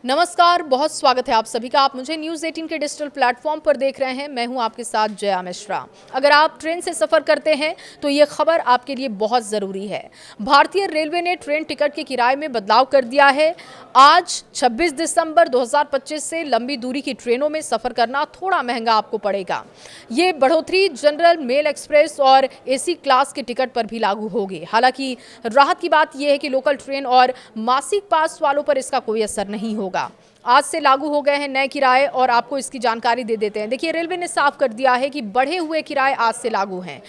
नमस्कार, बहुत स्वागत है आप सभी का। आप मुझे न्यूज़ 18 के डिजिटल प्लेटफॉर्म पर देख रहे हैं। मैं हूं आपके साथ जया मिश्रा। अगर आप ट्रेन से सफ़र करते हैं तो ये खबर आपके लिए बहुत ज़रूरी है। भारतीय रेलवे ने ट्रेन टिकट के किराए में बदलाव कर दिया है। आज 26 दिसंबर 2025 से लंबी दूरी की ट्रेनों में सफ़र करना थोड़ा महंगा आपको पड़ेगा। ये बढ़ोतरी जनरल, मेल एक्सप्रेस और AC क्लास के टिकट पर भी लागू होगी। हालांकि राहत की बात यह है कि लोकल ट्रेन और मासिक पास वालों पर इसका कोई असर नहीं होगा। आज से लागू हो गए हैं नए किराए और आपको इसकी जानकारी दे देते हैं। देखिए, रेलवे ने साफ कर दिया है कि बढ़े हुए किराए आज से लागू हैं।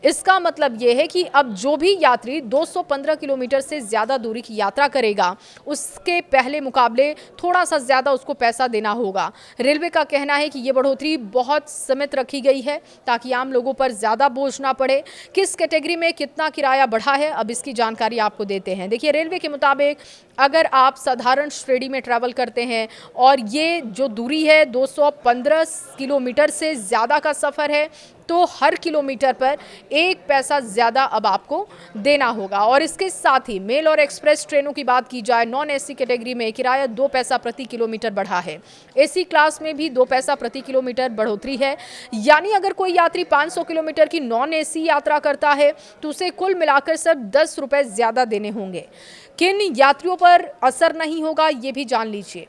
इसका मतलब यह है कि अब जो भी यात्री 215 किलोमीटर से ज्यादा दूरी की यात्रा करेगा, उसके पहले मुकाबले थोड़ा सा ज्यादा उसको पैसा देना होगा। रेलवे का कहना है कि यह बढ़ोतरी बहुत सीमित रखी गई है ताकि आम लोगों पर ज्यादा बोझ ना पड़े। किस कैटेगरी में कितना किराया बढ़ा है, अब इसकी जानकारी आपको देते हैं। देखिए, रेलवे के मुताबिक अगर आप साधारण श्रेणी में ट्रैवल करते हैं और ये जो दूरी है 215 किलोमीटर से ज़्यादा का सफ़र है, तो हर किलोमीटर पर 1 पैसा ज़्यादा अब आपको देना होगा। और इसके साथ ही मेल और एक्सप्रेस ट्रेनों की बात की जाए, नॉन AC कैटेगरी में किराया 2 पैसा प्रति किलोमीटर बढ़ा है। AC क्लास में भी 2 पैसा प्रति किलोमीटर बढ़ोतरी है। यानी अगर कोई यात्री 500 किलोमीटर की नॉन AC यात्रा करता है तो उसे कुल मिलाकर सिर्फ 10 रुपये ज़्यादा देने होंगे। किन यात्रियों पर असर नहीं होगा, ये भी जान लीजिए।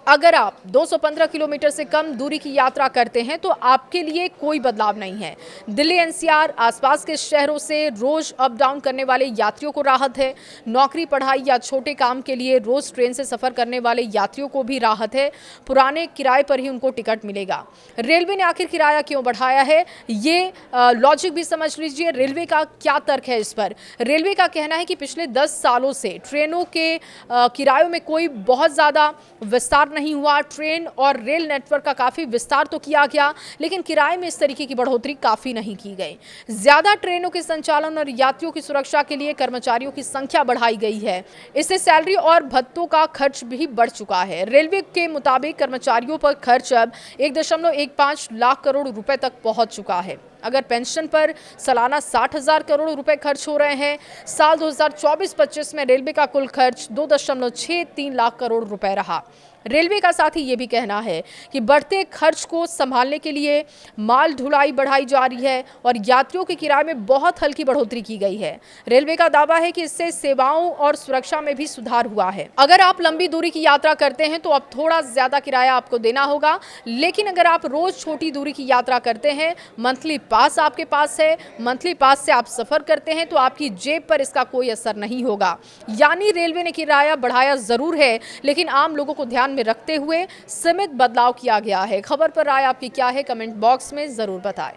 अगर आप 215 किलोमीटर से कम दूरी की यात्रा करते हैं तो आपके लिए कोई बदलाव नहीं है। दिल्ली NCR आसपास के शहरों से रोज अप डाउन करने वाले यात्रियों को राहत है। नौकरी, पढ़ाई या छोटे काम के लिए रोज ट्रेन से सफर करने वाले यात्रियों को भी राहत है। पुराने किराए पर ही उनको टिकट मिलेगा। रेलवे ने आखिर किराया क्यों बढ़ाया है, ये लॉजिक भी समझ लीजिए। रेलवे का क्या तर्क है इस पर? रेलवे का कहना है कि पिछले 10 सालों से ट्रेनों के किरायों में कोई बहुत ज़्यादा विस्तार नहीं हुआ। ट्रेन और रेल नेटवर्क का काफी विस्तार तो किया गया, लेकिन किराए में इस तरीके की बढ़ोतरी काफी नहीं की गई। ज्यादा ट्रेनों के संचालन और यात्रियों की सुरक्षा के लिए कर्मचारियों की संख्या बढ़ाई गई है। इससे सैलरी और भत्तों का खर्च भी बढ़ चुका है। रेलवे के मुताबिक कर्मचारियों पर खर्च अब 1.15 लाख करोड़ रुपए तक पहुंच चुका है। अगर पेंशन पर सालाना 60,000 करोड़ रुपए खर्च हो रहे हैं, साल 2024-25 में रेलवे का कुल खर्च 2.63 लाख करोड़ रुपए रहा। रेलवे का साथ ही ये भी कहना है कि बढ़ते खर्च को संभालने के लिए माल ढुलाई बढ़ाई जा रही है और यात्रियों के किराए में बहुत हल्की बढ़ोतरी की गई है। रेलवे का दावा है कि इससे सेवाओं और सुरक्षा में भी सुधार हुआ है। अगर आप लंबी दूरी की यात्रा करते हैं तो अब थोड़ा ज्यादा किराया आपको देना होगा, लेकिन अगर आप रोज छोटी दूरी की यात्रा करते हैं, मंथली पास आपके पास है, मंथली पास से आप सफर करते हैं, तो आपकी जेब पर इसका कोई असर नहीं होगा। यानी रेलवे ने किराया बढ़ाया जरूर है, लेकिन आम लोगों को ध्यान में रखते हुए सीमित बदलाव किया गया है। खबर पर राय आपकी क्या है, कमेंट बॉक्स में जरूर बताएं।